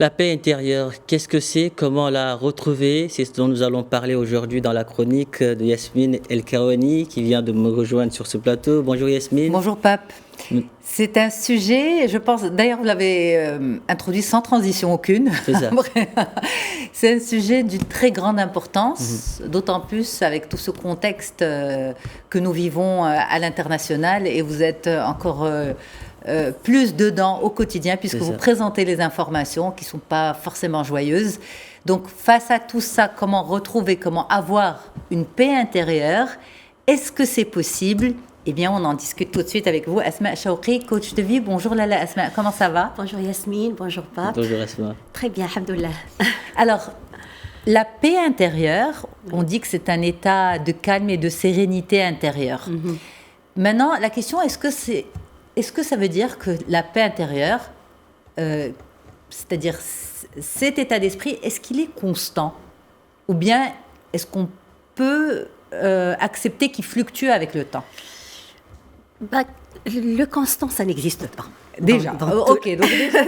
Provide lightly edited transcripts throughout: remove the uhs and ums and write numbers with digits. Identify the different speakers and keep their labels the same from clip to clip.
Speaker 1: La paix intérieure, qu'est-ce que c'est? Comment la retrouver? C'est ce dont nous allons parler aujourd'hui dans la chronique de Yasmine El-Karouani qui vient de me rejoindre sur ce plateau. Bonjour Yasmine.
Speaker 2: Bonjour Pape. C'est un sujet, je pense, d'ailleurs vous l'avez introduit sans transition aucune.
Speaker 1: C'est ça.
Speaker 2: C'est un sujet d'une très grande importance, d'autant plus avec tout ce contexte que nous vivons à l'international, et vous êtes encore plus dedans au quotidien puisque vous présentez les informations qui ne sont pas forcément joyeuses. Donc face à tout ça, comment retrouver, comment avoir une paix intérieure? Est-ce que c'est possible? Eh bien, on en discute tout de suite avec vous. Asma Chawqi, coach de vie. Bonjour Lala Asma, comment ça va?
Speaker 3: Bonjour Yasmine, bonjour Pape.
Speaker 1: Bonjour Asma.
Speaker 3: Très bien, alhamdoulilah.
Speaker 2: Alors, la paix intérieure, on dit que c'est un état de calme et de sérénité intérieure. Maintenant, la question, est-ce que ça veut dire que la paix intérieure, c'est-à-dire cet état d'esprit, est-ce qu'il est constant? Ou bien est-ce qu'on peut accepter qu'il fluctue avec le temps?
Speaker 3: Le constant, ça n'existe pas.
Speaker 2: Déjà, ok. Donc déjà,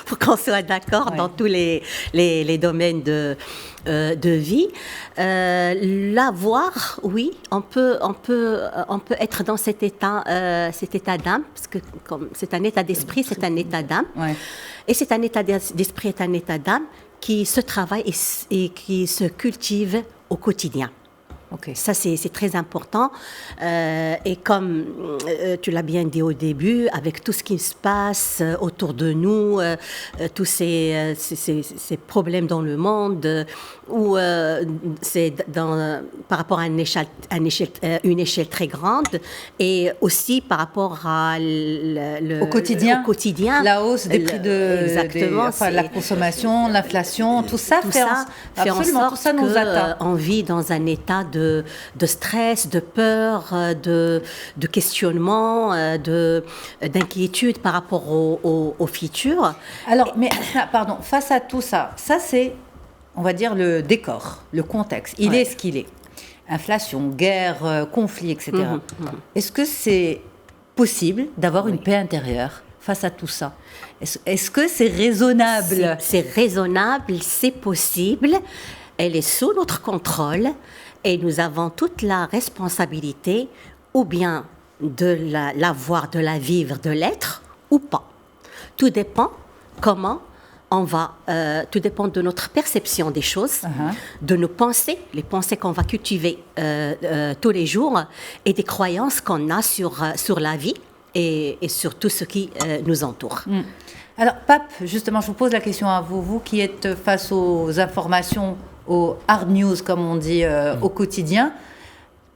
Speaker 3: pour qu'on soit d'accord, dans tous les domaines de vie. L'avoir, oui, on peut être dans cet état d'âme, parce que comme c'est un état d'esprit, c'est un état d'âme. Ouais. Et c'est un état d'esprit, est un état d'âme qui se travaille et qui se cultive au quotidien. Okay. Ça, c'est très important. Et comme tu l'as bien dit au début, avec tout ce qui se passe autour de nous, tous ces problèmes dans le monde, où c'est par rapport à une échelle très grande, et aussi par rapport au quotidien.
Speaker 2: La hausse des prix la consommation, l'inflation, tout ça fait en sorte
Speaker 3: tout ça nous atteint. On vit dans un état de stress, de peur, de questionnement, d'inquiétude par rapport au futur.
Speaker 2: Alors, mais pardon, face à tout ça, c'est, on va dire, le décor, le contexte. Il est ce qu'il est. Inflation, guerre, conflit, etc. Est-ce que c'est possible d'avoir une paix intérieure face à tout ça? Est-ce que c'est raisonnable?
Speaker 3: C'est raisonnable, c'est possible. Elle est sous notre contrôle. Et nous avons toute la responsabilité, ou bien de l'avoir, de la vivre, de l'être, ou pas. Tout dépend comment on va, tout dépend de notre perception des choses, de nos pensées, les pensées qu'on va cultiver tous les jours, et des croyances qu'on a sur la vie et sur tout ce qui nous entoure.
Speaker 2: Alors, Pape, justement, je vous pose la question à vous, vous qui êtes face aux informations, aux hard news, comme on dit, au quotidien.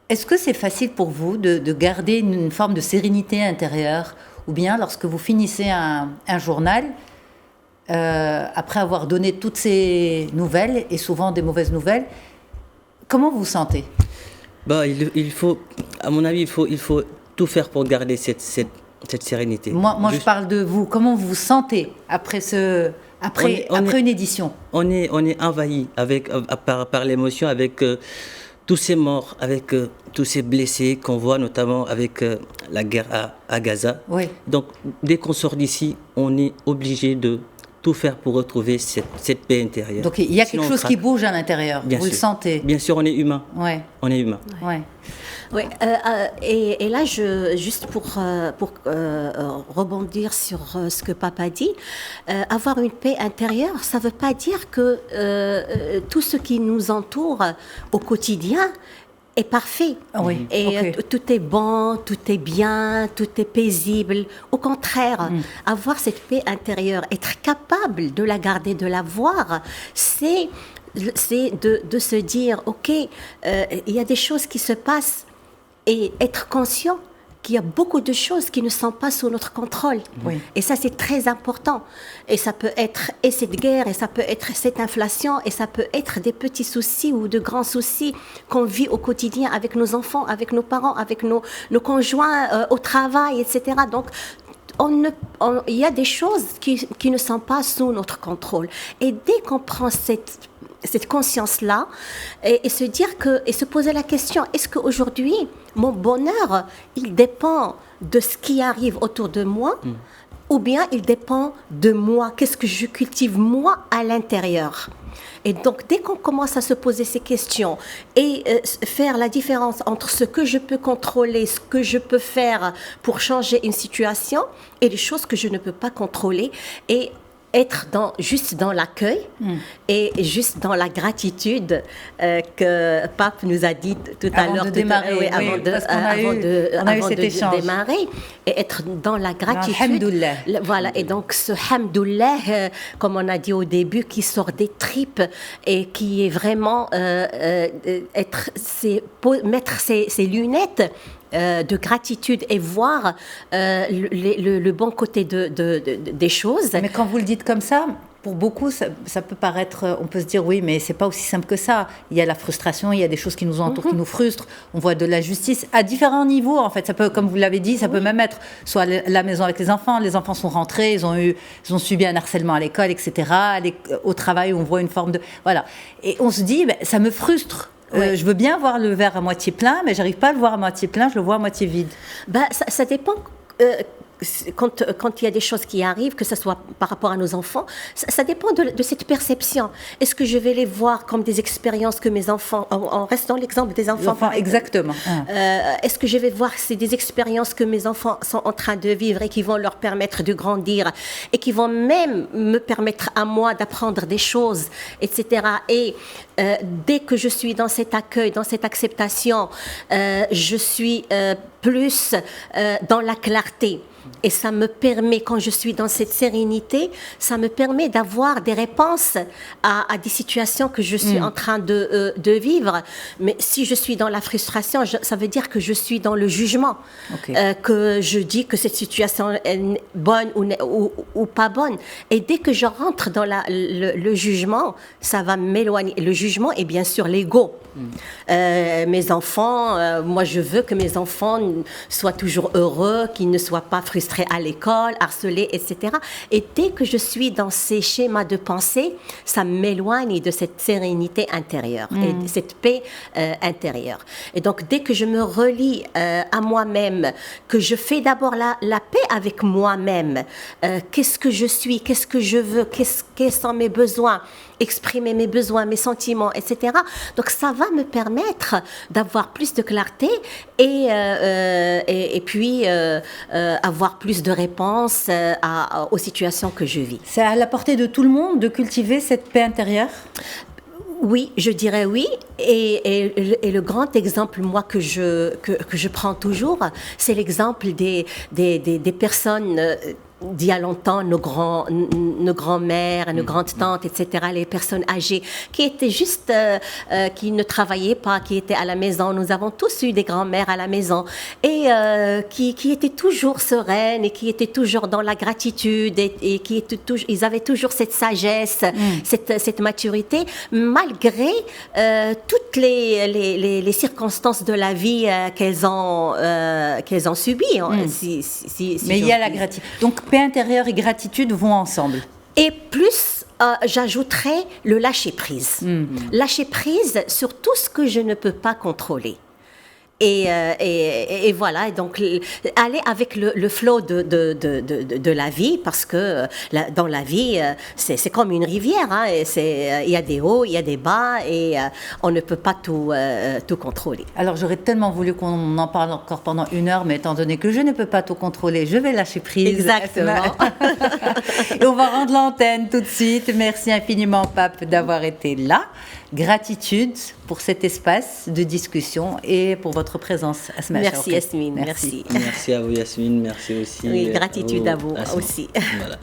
Speaker 2: Est-ce que c'est facile pour vous de garder une forme de sérénité intérieure? Ou bien, lorsque vous finissez un journal, après avoir donné toutes ces nouvelles, et souvent des mauvaises nouvelles, comment vous vous sentez?
Speaker 1: Il faut, à mon avis, il faut tout faire pour garder cette sérénité.
Speaker 2: Moi je parle de vous. Comment vous vous sentez après une édition? On est
Speaker 1: envahi par l'émotion, avec tous ces morts, avec tous ces blessés qu'on voit, notamment avec la guerre à Gaza.
Speaker 2: Oui.
Speaker 1: Donc, dès qu'on sort d'ici, on est obligé de tout faire pour retrouver cette paix intérieure.
Speaker 2: Donc, il y a quelque chose qui bouge à l'intérieur. Vous le sentez?
Speaker 1: Bien sûr, on est humain.
Speaker 2: Ouais.
Speaker 1: On est humain.
Speaker 2: Ouais.
Speaker 3: Oui, et là, juste pour rebondir sur ce que Papa dit, avoir une paix intérieure, ça ne veut pas dire que tout ce qui nous entoure au quotidien est parfait.
Speaker 2: Oui,
Speaker 3: et tout est bon, tout est bien, tout est paisible. Au contraire, avoir cette paix intérieure, être capable de la garder, de la voir, c'est de se dire, OK, il y a des choses qui se passent, et être conscient qu'il y a beaucoup de choses qui ne sont pas sous notre contrôle.
Speaker 2: Oui.
Speaker 3: Et ça, c'est très important. Et ça peut être cette guerre, et ça peut être cette inflation, et ça peut être des petits soucis ou de grands soucis qu'on vit au quotidien avec nos enfants, avec nos parents, avec nos conjoints, au travail, etc. Donc, il y a des choses qui ne sont pas sous notre contrôle. Et dès qu'on prend cette conscience-là et se dire et se poser la question, est-ce qu'aujourd'hui, mon bonheur, il dépend de ce qui arrive autour de moi ou bien il dépend de moi, qu'est-ce que je cultive moi à l'intérieur. Et donc, dès qu'on commence à se poser ces questions et faire la différence entre ce que je peux contrôler, ce que je peux faire pour changer une situation et les choses que je ne peux pas contrôler, et être juste dans l'accueil et juste dans la gratitude que Pape nous a dit tout à l'heure.
Speaker 2: Avant de
Speaker 3: démarrer. Et être dans la gratitude. Voilà, et donc ce hamdoullah, comme on a dit au début, qui sort des tripes et qui est vraiment mettre ses lunettes de gratitude et voir le bon côté des choses.
Speaker 2: Mais quand vous le dites comme ça, pour beaucoup, ça peut paraître, on peut se dire oui, mais c'est pas aussi simple que ça. Il y a la frustration, il y a des choses qui nous entourent, qui nous frustrent. On voit de la justice à différents niveaux, en fait. Ça peut, comme vous l'avez dit, ça peut même être soit la maison avec les enfants sont rentrés, ils ont subi un harcèlement à l'école, etc. Au travail, on voit une forme de... Voilà. Et on se dit, ça me frustre. Je veux bien voir le verre à moitié plein, mais j'arrive pas à le voir à moitié plein, je le vois à moitié vide.
Speaker 3: Ça dépend. Quand il y a des choses qui arrivent, que ce soit par rapport à nos enfants, ça dépend de cette perception. Est-ce que je vais les voir comme des expériences que mes enfants, on reste dans l'exemple des enfants.
Speaker 2: Exactement.
Speaker 3: Est-ce que je vais voir que c'est des expériences que mes enfants sont en train de vivre et qui vont leur permettre de grandir et qui vont même me permettre à moi d'apprendre des choses, etc. Et dès que je suis dans cet accueil, dans cette acceptation, je suis plus dans la clarté. Et ça me permet, quand je suis dans cette sérénité, ça me permet d'avoir des réponses à des situations que je suis en train de vivre. Mais si je suis dans la frustration, ça veut dire que je suis dans le jugement. Que je dis que cette situation est bonne ou pas bonne. Et dès que je rentre dans le jugement, ça va m'éloigner. Le jugement est bien sûr l'ego. Mes enfants, moi je veux que mes enfants soient toujours heureux, qu'ils ne soient pas frustrés à l'école, harcelés, etc. Et dès que je suis dans ces schémas de pensée, ça m'éloigne de cette sérénité intérieure et de cette paix intérieure. Et donc dès que je me relie à moi-même, que je fais d'abord la paix avec moi-même, qu'est-ce que je suis, qu'est-ce que je veux, quels sont mes besoins, exprimer mes besoins, mes sentiments, etc. Donc ça va me permettre d'avoir plus de clarté et puis avoir plus de réponses aux situations que je vis.
Speaker 2: C'est à la portée de tout le monde de cultiver cette paix intérieure ?
Speaker 3: Oui, je dirais oui. Et le grand exemple, moi, que je prends toujours, c'est l'exemple des personnes d'il y a longtemps, nos grands-mères, nos grandes-tantes, etc., les personnes âgées, qui étaient juste, qui ne travaillaient pas, qui étaient à la maison. Nous avons tous eu des grands-mères à la maison et qui étaient toujours sereines et qui étaient toujours dans la gratitude et qui étaient ils avaient toujours cette sagesse, cette maturité, malgré toutes les circonstances de la vie qu'elles ont subies.
Speaker 2: Mais il y a la gratitude. Donc, paix intérieure et gratitude vont ensemble.
Speaker 3: Et plus, j'ajouterais le lâcher-prise. Lâcher prise sur tout ce que je ne peux pas contrôler. Et voilà, donc aller avec le flow de la vie, parce que dans la vie, c'est comme une rivière, hein, il y a des hauts, il y a des bas, et on ne peut pas tout contrôler.
Speaker 2: Alors j'aurais tellement voulu qu'on en parle encore pendant 1 heure, mais étant donné que je ne peux pas tout contrôler, je vais lâcher prise.
Speaker 3: Exactement.
Speaker 2: Et on va rendre l'antenne tout de suite. Merci infiniment, Pape, d'avoir été là. Gratitude pour cet espace de discussion et pour votre présence à Smash.
Speaker 3: Merci Yasmine, merci.
Speaker 1: Merci à vous Yasmine, merci aussi.
Speaker 3: Oui, gratitude à vous aussi.
Speaker 1: Voilà.